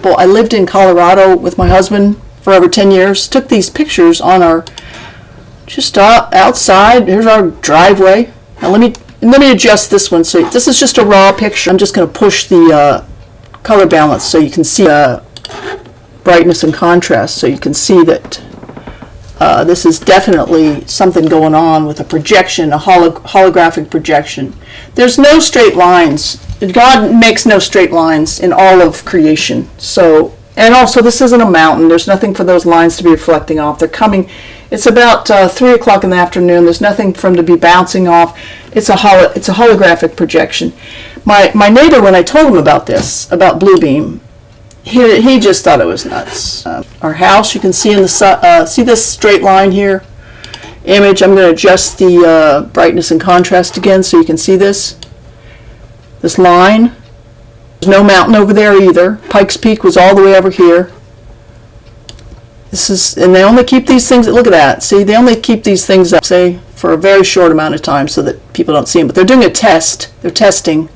Well, I lived in Colorado with my husband for over 10 years. Took these pictures on our, just outside. Here's our driveway. Now let me adjust this one. So this is just a raw picture. I'm just going to push the color balance so you can see brightness and contrast. So you can see that this is definitely something going on with a projection, a holographic projection. There's no straight lines. God makes no straight lines in all of creation. So, and also this isn't a mountain. There's nothing for those lines to be reflecting off. They're coming. It's about 3 o'clock in the afternoon. There's nothing for them to be bouncing off. It's a holographic projection. My neighbor, when I told him about this, about Bluebeam, he just thought it was nuts. Our house, you can see in the see this straight line here. Image. I'm going to adjust the brightness and contrast again so you can see this. This line. There's no mountain over there either. Pikes Peak was all the way over here. This is, and they only keep these things, look at that. See, they only keep these things up, say, for a very short amount of time so that people don't see them. But they're doing a test. They're testing